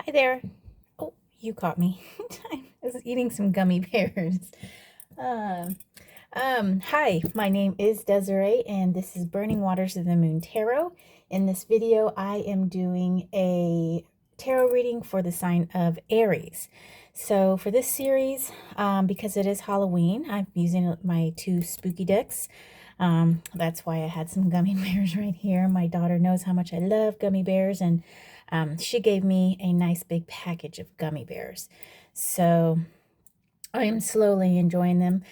Hi there. Oh, you caught me. I was eating some gummy bears. Um, Hi, my name is Desiree, and this is Burning Waters of the Moon Tarot. In this video, I am doing a tarot reading for the sign of Aries. So for this series, because it is Halloween, I'm using my two spooky decks. That's why I had some gummy bears right here. My daughter knows how much I love gummy bears, and she gave me a nice big package of gummy bears. So I am slowly enjoying them.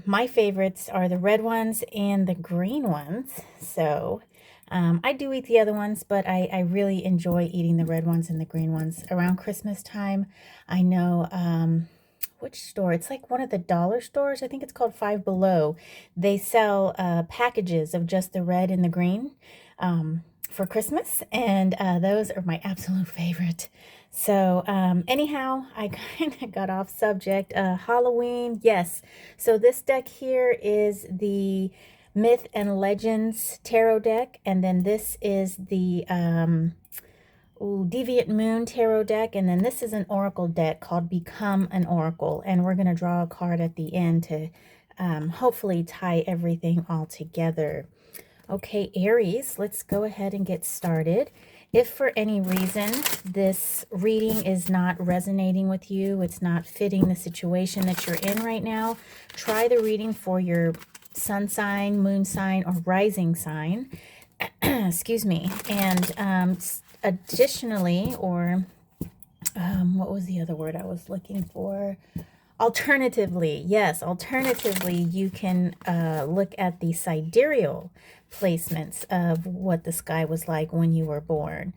My favorites are the red ones and the green ones. So I do eat the other ones, but I really enjoy eating the red ones and the green ones around Christmas time. I know which store? It's like one of the dollar stores. I think it's called Five Below. They sell packages of just the red and the green for Christmas, and those are my absolute favorite. So anyhow, I kind of got off subject. Halloween, yes. So this deck here is the Myth and Legends tarot deck, and then this is the Deviant Moon tarot deck, and then this is an oracle deck called Become an Oracle, and we're going to draw a card at the end to hopefully tie everything all together. Okay, Aries, let's go ahead and get started. If for any reason this reading is not resonating with you, it's not fitting the situation that you're in right now, try the reading for your sun sign, moon sign, or rising sign. Excuse me. And additionally, or what was the other word I was looking for? Alternatively, yes, alternatively, you can look at the sidereal placements of what the sky was like when you were born.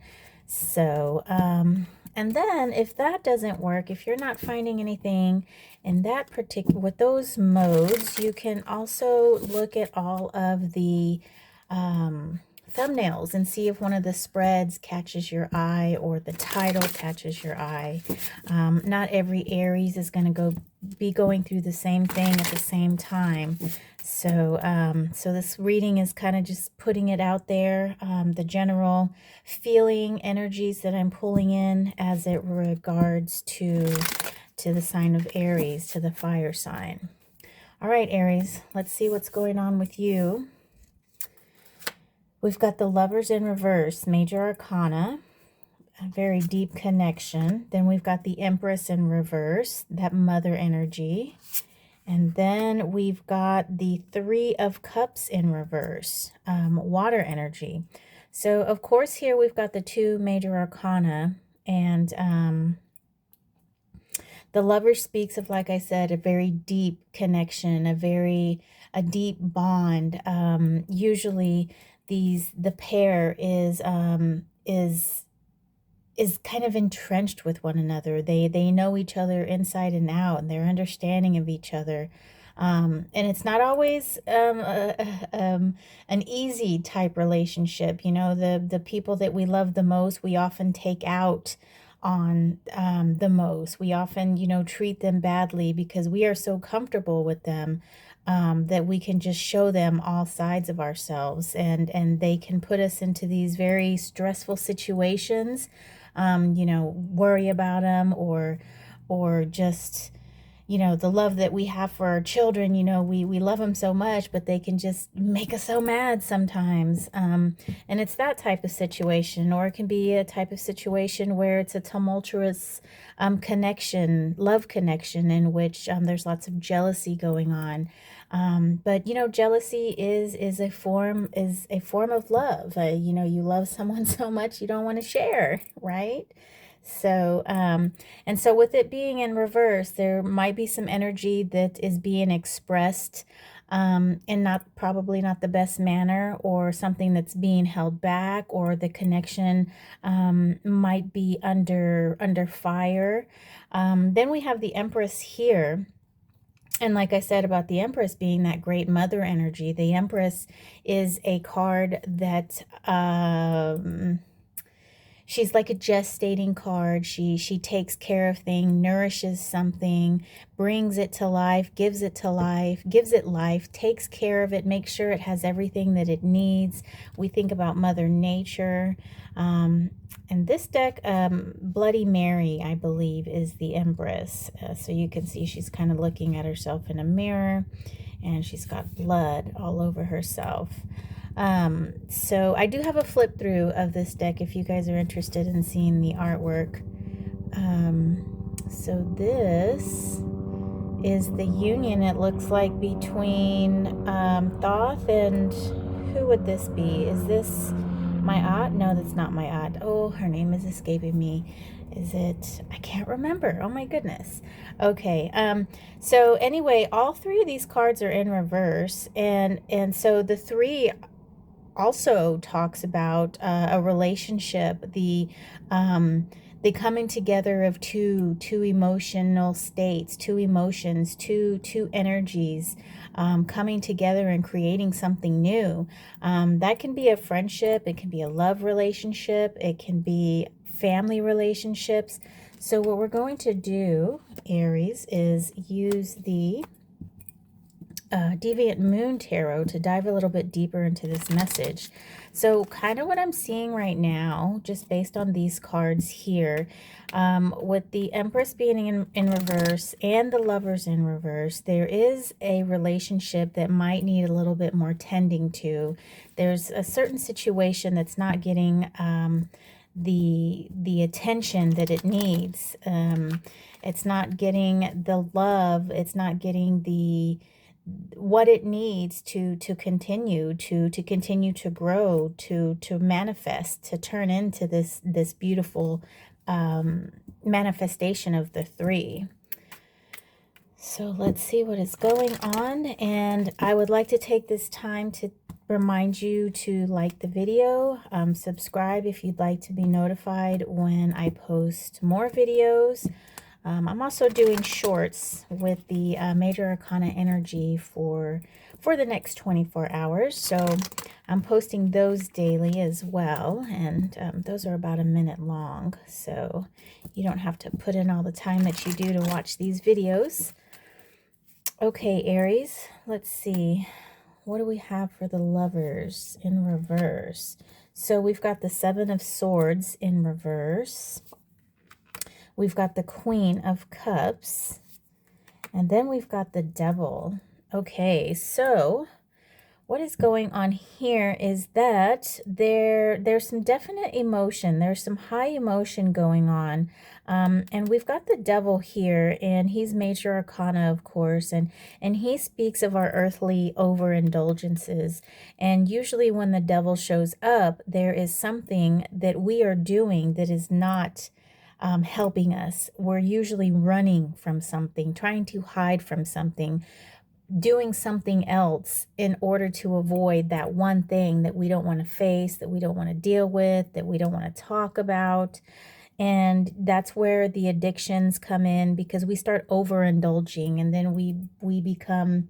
So, and then if that doesn't work, if you're not finding anything in that particular, with those modes, you can also look at all of the thumbnails and see if one of the spreads catches your eye or the title catches your eye. Not every Aries is going to be going through the same thing at the same time. So so this reading is kind of just putting it out there, the general feeling energies that I'm pulling in as it regards to the sign of Aries, to the fire sign. All right, Aries, let's see what's going on with you. We've got the Lovers in reverse, Major Arcana, a very deep connection. Then we've got the Empress in reverse, that mother energy. And then we've got the Three of Cups in reverse, water energy. So, of course, here we've got the two Major Arcana, and the Lover speaks of, like I said, a very deep connection, a deep bond. Usually the pair is kind of entrenched with one another. They know each other inside and out, and they're understanding of each other. And it's not always an easy type relationship. You know, the people that we love the most, we often take out on the most. We often, you know, treat them badly because we are so comfortable with them. That we can just show them all sides of ourselves, and they can put us into these very stressful situations, you know, worry about them, or just, you know, the love that we have for our children, you know, we love them so much, but they can just make us so mad sometimes. And it's that type of situation, or it can be a type of situation where it's a tumultuous connection, love connection, in which there's lots of jealousy going on. But you know, jealousy is a form of love. You know, you love someone so much you don't want to share, right? So, and so with it being in reverse, there might be some energy that is being expressed in probably not the best manner, or something that's being held back, or the connection might be under fire. Then we have the Empress here. And like I said about the Empress being that great mother energy, the Empress is a card that she's like a gestating card. She takes care of things, nourishes something, brings it to life, gives it to life, gives it life, takes care of it, makes sure it has everything that it needs. We think about Mother Nature. And this deck, Bloody Mary, I believe, is the Empress. So you can see she's kind of looking at herself in a mirror, and she's got blood all over herself. So I do have a flip through of this deck if you guys are interested in seeing the artwork. So this is the union, it looks like, between Thoth and who would this be? Is this my aunt? No, that's not my aunt. Oh, her name is escaping me. Is it? I can't remember. Oh my goodness. Okay. So anyway, all three of these cards are in reverse, and so the three also talks about a relationship, the coming together of two emotional states, two emotions, two energies, coming together and creating something new. That can be a friendship, it can be a love relationship, it can be family relationships. So what we're going to do, Aries, is use the Deviant Moon Tarot to dive a little bit deeper into this message. So kind of what I'm seeing right now, just based on these cards here, with the Empress being in reverse and the Lovers in reverse, there is a relationship that might need a little bit more tending to. There's a certain situation that's not getting the attention that it needs. It's not getting the love, it's not getting the what it needs to continue to grow, to manifest, to turn into this beautiful manifestation of the three. So let's see what is going on, and I would like to take this time to remind you to like the video, subscribe if you'd like to be notified when I post more videos. I'm also doing shorts with the Major Arcana energy for the next 24 hours. So I'm posting those daily as well. And those are about a minute long. So you don't have to put in all the time that you do to watch these videos. Okay, Aries, let's see. What do we have for the Lovers in reverse? So we've got the Seven of Swords in reverse. We've got the Queen of Cups, and then we've got the Devil. Okay, so what is going on here is that there's some definite emotion. There's some high emotion going on. And we've got the Devil here, and he's Major Arcana, of course, and he speaks of our earthly overindulgences. And usually when the Devil shows up, there is something that we are doing that is not helping us. We're usually running from something, trying to hide from something, doing something else in order to avoid that one thing that we don't want to face, that we don't want to deal with, that we don't want to talk about. And that's where the addictions come in, because we start overindulging, and then we become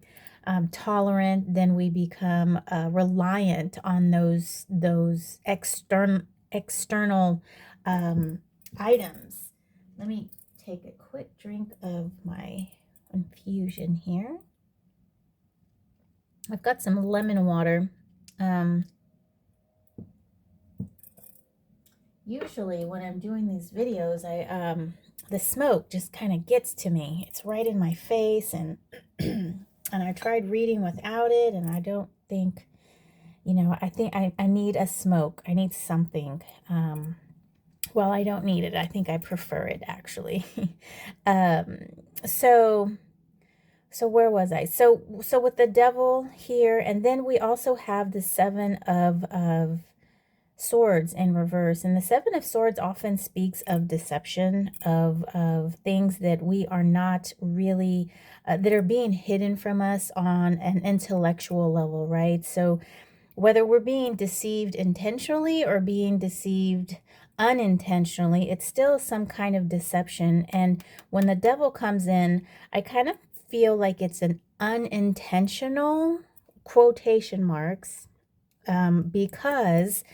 tolerant, then we become reliant on those external items. Let me take a quick drink of my infusion here. I've got some lemon water. Usually when I'm doing these videos, the smoke just kind of gets to me. It's right in my face, and and I tried reading without it, and I don't think, I think I need a smoke. I need something. Well, I don't need it. I think I prefer it, actually. So where was I? So with the Devil here, and then we also have the Seven of Swords in reverse. And the Seven of Swords often speaks of deception, of things that we are not really, that are being hidden from us on an intellectual level, right? So whether we're being deceived intentionally or being deceived unintentionally, it's still some kind of deception. And when the Devil comes in, I kind of feel like it's an unintentional, quotation marks, because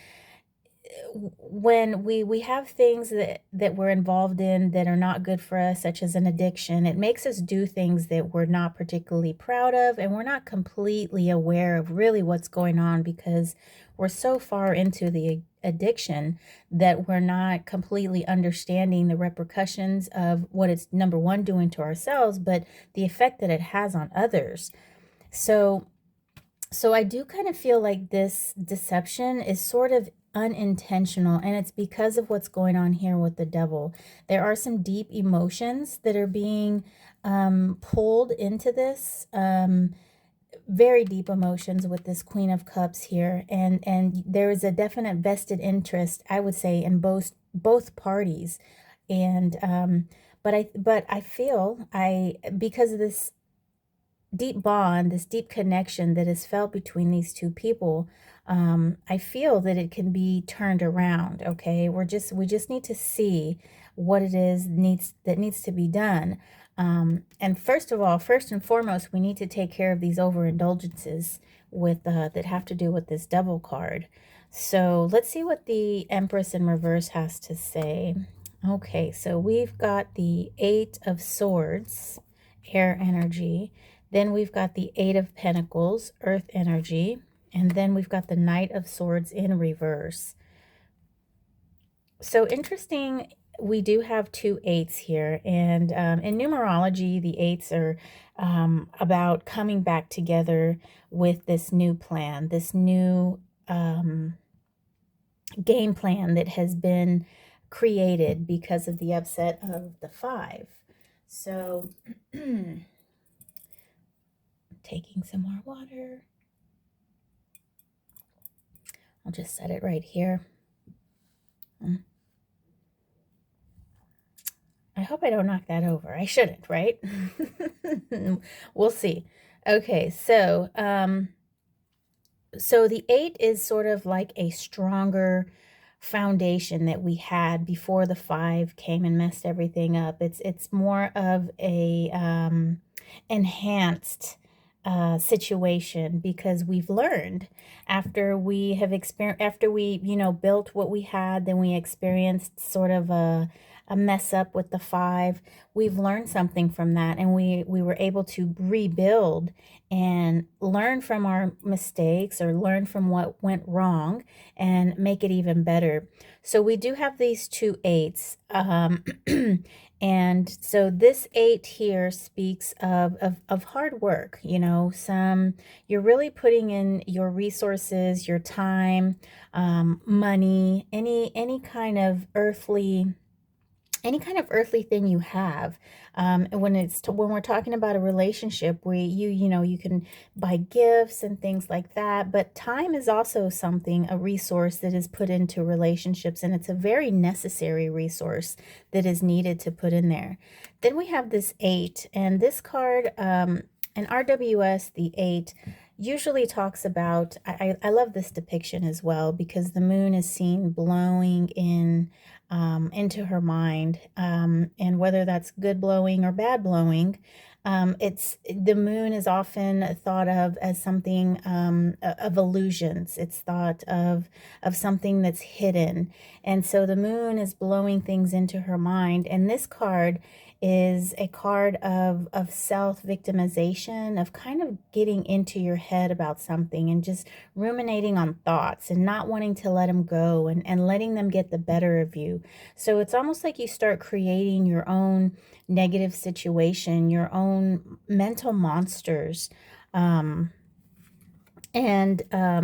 when we have things that we're involved in that are not good for us, such as an addiction, it makes us do things that we're not particularly proud of, and we're not completely aware of really what's going on because we're so far into the addiction that we're not completely understanding the repercussions of what it's, number one, doing to ourselves, but the effect that it has on others. So I do kind of feel like this deception is sort of unintentional, and it's because of what's going on here with the devil. There are some deep emotions that are being pulled into this, very deep emotions with this Queen of Cups here, and there is a definite vested interest, I would say, in both parties, and but I feel because of this deep bond, this deep connection that is felt between these two people, I feel that it can be turned around. Okay, we just need to see what it is that needs to be done. And first of all, first and foremost, we need to take care of these overindulgences with that have to do with this devil card. So let's see what the Empress in reverse has to say. Okay, so we've got the Eight of Swords, air energy. Then we've got the Eight of Pentacles, earth energy. And then we've got the Knight of Swords in reverse. So interesting, we do have two eights here. And in numerology, the eights are about coming back together with this new plan, this new game plan that has been created because of the upset of the five. So taking some more water. I'll just set it right here. I hope I don't knock that over. I shouldn't, right? We'll see. Okay, so so the eight is sort of like a stronger foundation that we had before the five came and messed everything up. It's more of a enhanced situation because we've learned after we have experienced, after we, built what we had, then we experienced sort of a mess up with the five. We've learned something from that, and we were able to rebuild and learn from our mistakes or learn from what went wrong and make it even better. So we do have these two eights. And so this eight here speaks of hard work, you're really putting in your resources, your time, money, any kind of earthly thing you have. When we're talking about a relationship where you can buy gifts and things like that, but time is also a resource that is put into relationships, and it's a very necessary resource that is needed to put in there. Then we have this eight, and this card, in RWS, the eight usually talks about, I love this depiction as well, because the moon is seen blowing into her mind, and whether that's good blowing or bad blowing, the moon is often thought of as something of illusions. It's thought of something that's hidden, and so the moon is blowing things into her mind. And this card is a card of self-victimization, of kind of getting into your head about something and just ruminating on thoughts and not wanting to let them go, and letting them get the better of you. So it's almost like you start creating your own negative situation, your own mental monsters.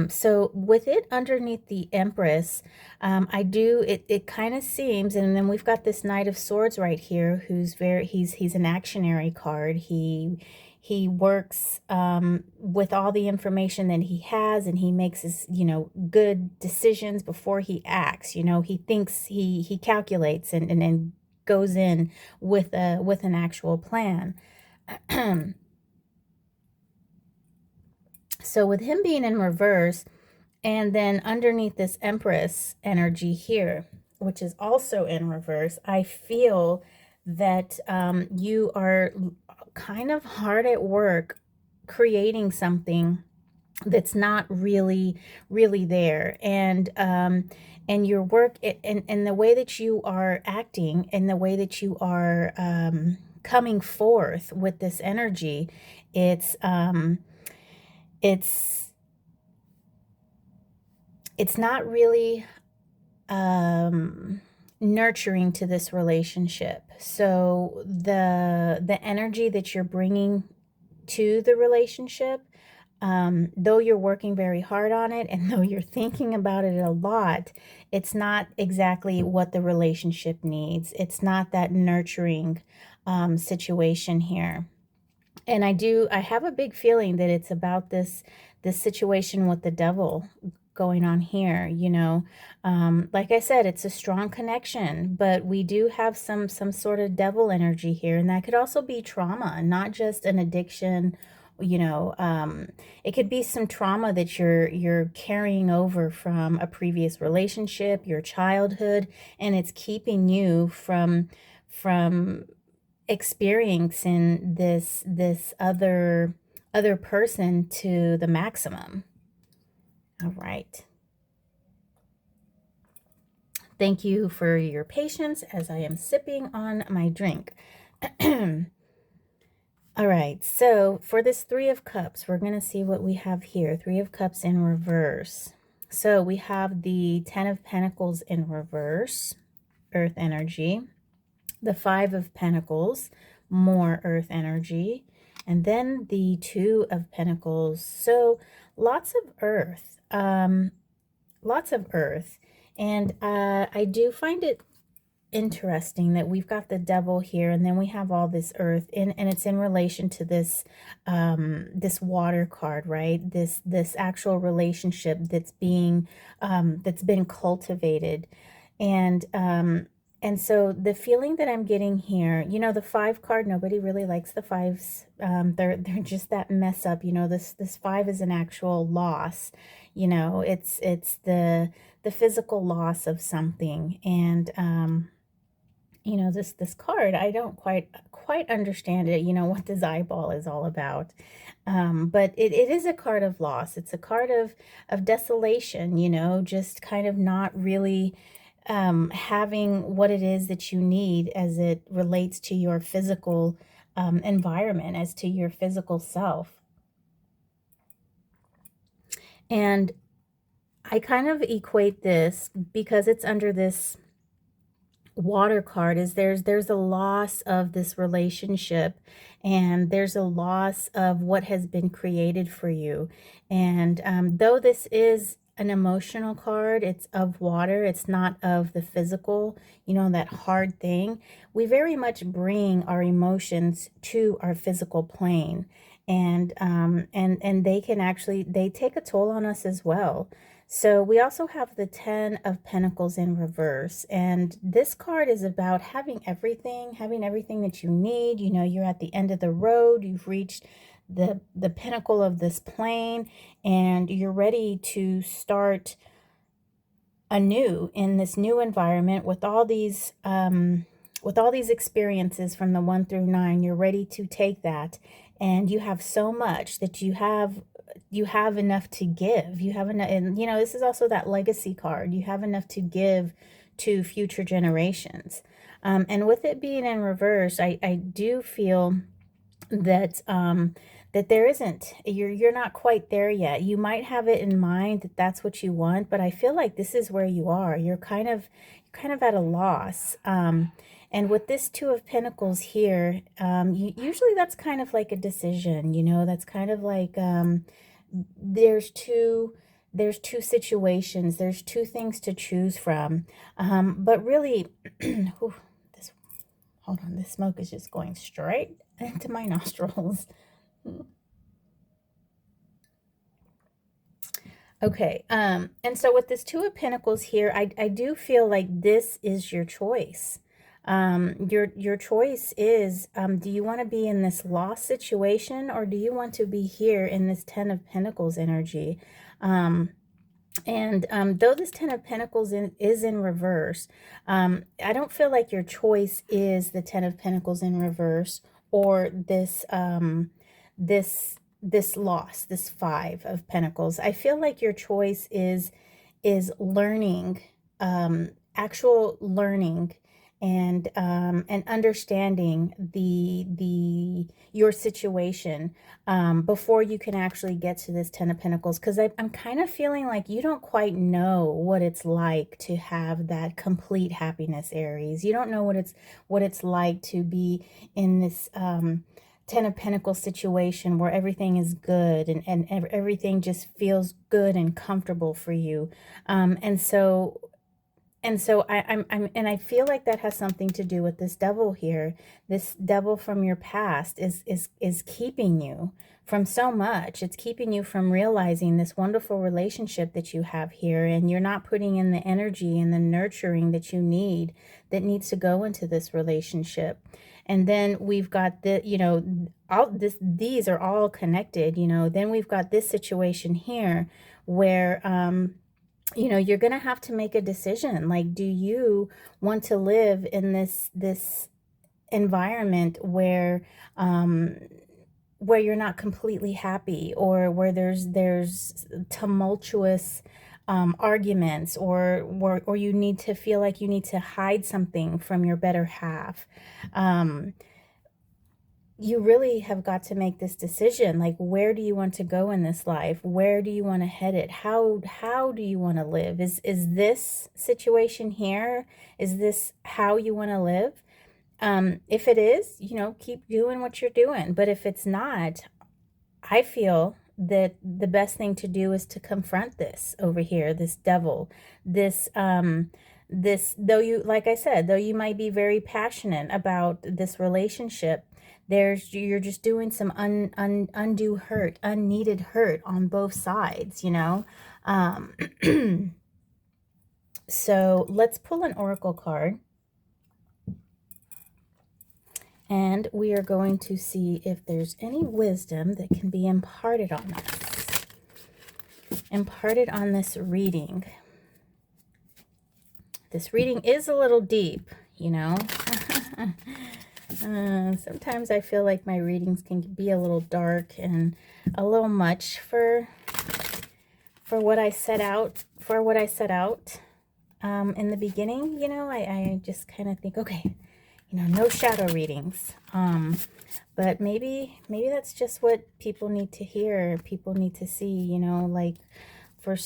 So with it underneath the Empress, it kind of seems, and then we've got this Knight of Swords right here, he's an actionary card. He works with all the information that he has, and he makes his, good decisions before he acts. He thinks, he calculates, and goes in with an actual plan. So with him being in reverse, and then underneath this Empress energy here, which is also in reverse, I feel that you are kind of hard at work creating something that's not really there. And and your work and the way that you are acting and the way that you are coming forth with this energy, it's it's it's not really nurturing to this relationship. So the energy that you're bringing to the relationship, though you're working very hard on it and though you're thinking about it a lot, it's not exactly what the relationship needs. It's not that nurturing situation here. And I have a big feeling that it's about this situation with the devil going on here, you know. Like I said, it's a strong connection, but we do have some sort of devil energy here, and that could also be trauma, not just an addiction, you know. It could be some trauma that you're carrying over from a previous relationship, your childhood, and it's keeping you from experiencing this other person to the maximum. All right. Thank you for your patience as I am sipping on my drink. All right, so for this Three of Cups, we're going to see what we have here. Three of Cups in reverse. So we have the Ten of Pentacles in reverse, earth energy. The Five of Pentacles, more earth energy. And then the Two of Pentacles. So lots of earth. Lots of earth. And I do find it interesting that we've got the devil here, and then we have all this earth, and it's in relation to this this water card, right? This actual relationship that's being that's been cultivated. And so the feeling that I'm getting here, you know, the Five card, nobody really likes the fives. They're just that mess up, you know. This five is an actual loss, you know. It's the physical loss of something. And you know, this card, I don't quite understand it, you know, what this eyeball is all about. But it is a card of loss. It's a card of desolation, you know, just kind of not really having what it is that you need as it relates to your physical environment, as to your physical self. And I kind of equate this, because it's under this water card, is there's a loss of this relationship, and there's a loss of what has been created for you. And though this is an emotional card, it's of water, it's not of the physical, you know, that hard thing. We very much bring our emotions to our physical plane, and they can actually, they take a toll on us as well. So we also have the Ten of Pentacles in reverse, and this card is about having everything that you need. You know, you're at the end of the road, you've reached the pinnacle of this plane, and you're ready to start anew in this new environment with all these experiences from the 1 through 9. You're ready to take that, and you have so much that you have enough to give. You have enough, and you know, this is also that legacy card. You have enough to give to future generations. And with it being in reverse, I do feel that that there isn't, you're not quite there yet. You might have it in mind that that's what you want, but I feel like this is where you are. You're kind of at a loss. And with this Two of Pentacles here, usually that's kind of like a decision, you know. That's kind of like there's two situations, there's two things to choose from. But really, whew, hold on, this smoke is just going straight into my nostrils. Okay, and so with this Two of Pentacles here, I do feel like this is your choice. Your choice is, do you want to be in this lost situation, or do you want to be here in this Ten of Pentacles energy? And though this Ten of Pentacles is in reverse, I don't feel like your choice is the Ten of Pentacles in reverse, or this this loss, this Five of Pentacles. I feel like your choice is learning actual learning and understanding your situation before you can actually get to this Ten of Pentacles, because I'm kind of feeling like you don't quite know what it's like to have that complete happiness, Aries. You don't know what it's like to be in this Ten of Pentacles situation where everything is good and everything just feels good and comfortable for you. And I feel like that has something to do with this devil here. This devil from your past is keeping you from so much. It's keeping you from realizing this wonderful relationship that you have here, and you're not putting in the energy and the nurturing that you need, that needs to go into this relationship. And then we've got the, these are all connected, then we've got this situation here where, you're going to have to make a decision. Like, do you want to live in this environment where you're not completely happy, or where there's tumultuous arguments, or you need to feel like you need to hide something from your better half? You really have got to make this decision. Like, where do you want to go in this life? Where do you want to head it? How do you want to live? Is this situation here, is this how you want to live? If it is, keep doing what you're doing. But if it's not, I feel that the best thing to do is to confront this over here, this devil, this, though you, like I said, though you might be very passionate about this relationship, you're just doing some undue hurt, unneeded hurt on both sides, So let's pull an oracle card, and we are going to see if there's any wisdom that can be imparted on us, imparted on this reading. This reading is a little deep, sometimes I feel like my readings can be a little dark and a little much for what I set out in the beginning. I just kind of think, okay, no shadow readings. But maybe that's just what people need to hear, people need to see, like for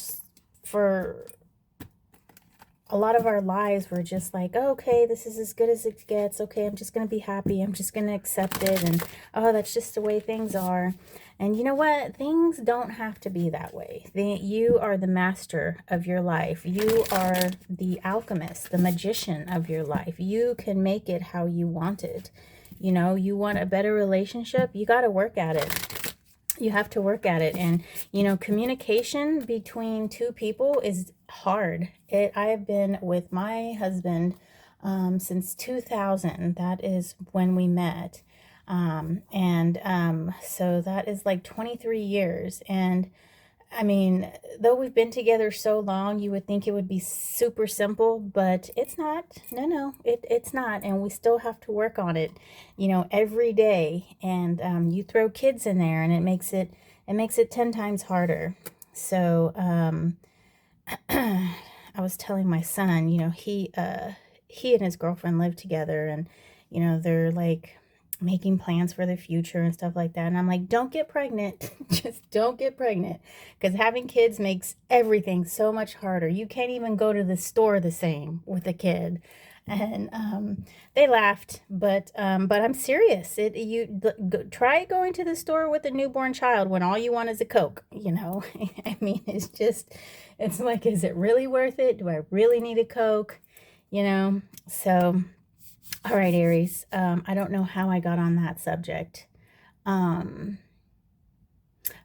a lot of our lives, we're just like, oh, okay, this is as good as it gets. Okay, I'm just going to be happy. I'm just going to accept it. And, oh, that's just the way things are. And you know what? Things don't have to be that way. You are the master of your life. You are the alchemist, the magician of your life. You can make it how you want it. You want a better relationship, you got to work at it. You have to work at it. And, communication between two people is hard. I have been with my husband since 2000. That is when we met. So that is like 23 years. And I mean, though we've been together so long, you would think it would be super simple, but it's not. No, it's not. And we still have to work on it, every day. And you throw kids in there, and it makes it 10 times harder. So I was telling my son, he and his girlfriend live together, and they're like making plans for the future and stuff like that. And I'm like, don't get pregnant. Just don't get pregnant, because having kids makes everything so much harder. You can't even go to the store the same with a kid. And they laughed, but I'm serious. Try going to the store with a newborn child when all you want is a Coke. I mean, it's like, is it really worth it? Do I really need a Coke? So. All right, Aries, I don't know how I got on that subject. Oh,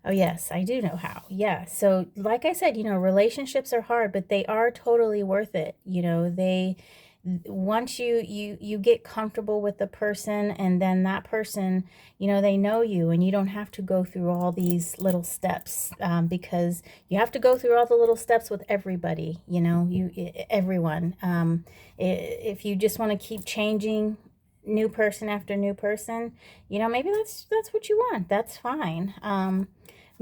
yes, I do know how. Yeah, so like I said, relationships are hard, but they are totally worth it. Once you get comfortable with the person, and then that person, they know you, and you don't have to go through all these little steps, because you have to go through all the little steps with everybody, everyone. If you just want to keep changing new person after new person, maybe that's what you want. That's fine.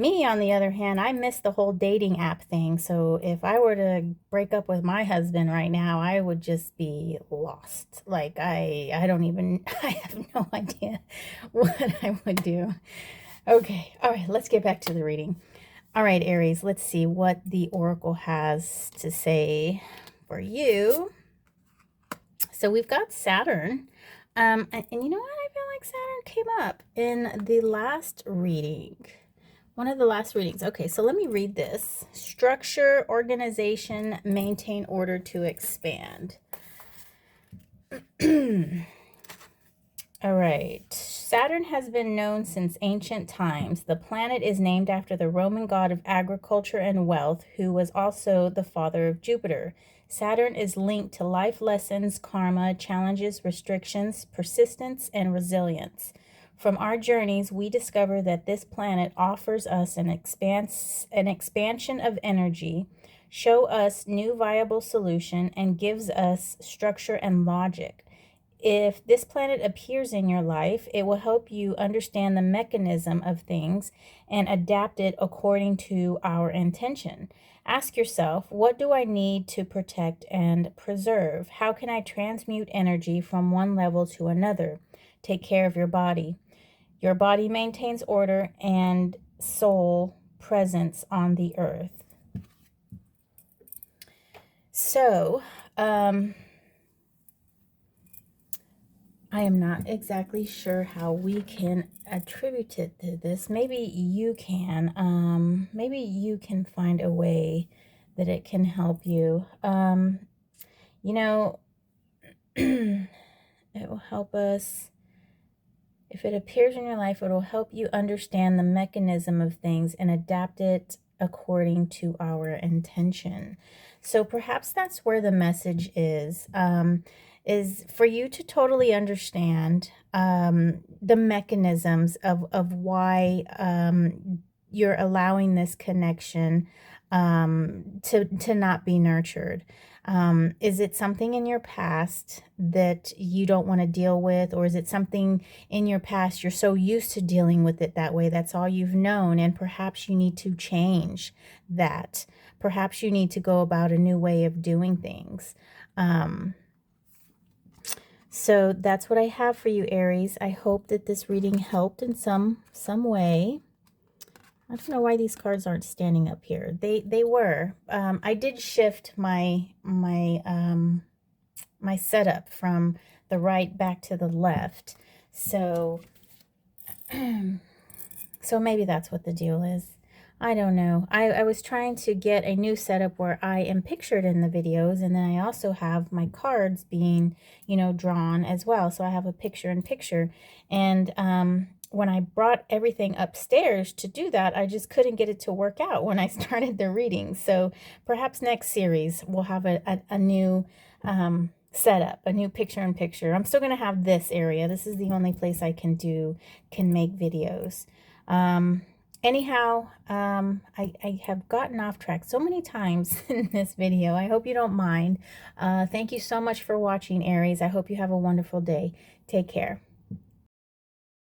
Me, on the other hand, I miss the whole dating app thing. So if I were to break up with my husband right now, I would just be lost. Like I don't even, I have no idea what I would do. Okay. All right. Let's get back to the reading. All right, Aries, let's see what the Oracle has to say for you. So we've got Saturn. And you know what? I feel like Saturn came up in the last reading. One of the last readings. Okay, so let me read this. Structure, organization, maintain order to expand. All right. Saturn has been known since ancient times. The planet is named after the Roman god of agriculture and wealth, who was also the father of Jupiter. Saturn is linked to life lessons, karma, challenges, restrictions, persistence, and resilience. From our journeys, we discover that this planet offers us an expansion of energy, show us new viable solution, and gives us structure and logic. If this planet appears in your life, it will help you understand the mechanism of things and adapt it according to our intention. Ask yourself, what do I need to protect and preserve? How can I transmute energy from one level to another? Take care of your body. Your body maintains order and soul presence on the earth. So, I am not exactly sure how we can attribute it to this. Maybe you can. Maybe you can find a way that it can help you. You know, it will help us. If it appears in your life, it will help you understand the mechanism of things and adapt it according to our intention. So perhaps that's where the message is for you to totally understand the mechanisms of why you're allowing this connection to not be nurtured. Is it something in your past that you don't want to deal with, or is it something in your past you're so used to dealing with it that way, that's all you've known, and perhaps you need to change that? Perhaps you need to go about a new way of doing things. So that's what I have for you, Aries. I hope that this reading helped in some way. I don't know why these cards aren't standing up here. They were. I did shift my setup from the right back to the left. So so maybe that's what the deal is. I don't know. I was trying to get a new setup where I am pictured in the videos, and then I also have my cards being, you know, drawn as well. So I have a picture-in-picture. And when I brought everything upstairs to do that, I just couldn't get it to work out when I started the reading. So perhaps next series we'll have a new setup, a new picture-in-picture. I'm still going to have this area. This is the only place I can make videos. Anyhow, I have gotten off track so many times in this video. I hope you don't mind. Thank you so much for watching, Aries. I hope you have a wonderful day. Take care.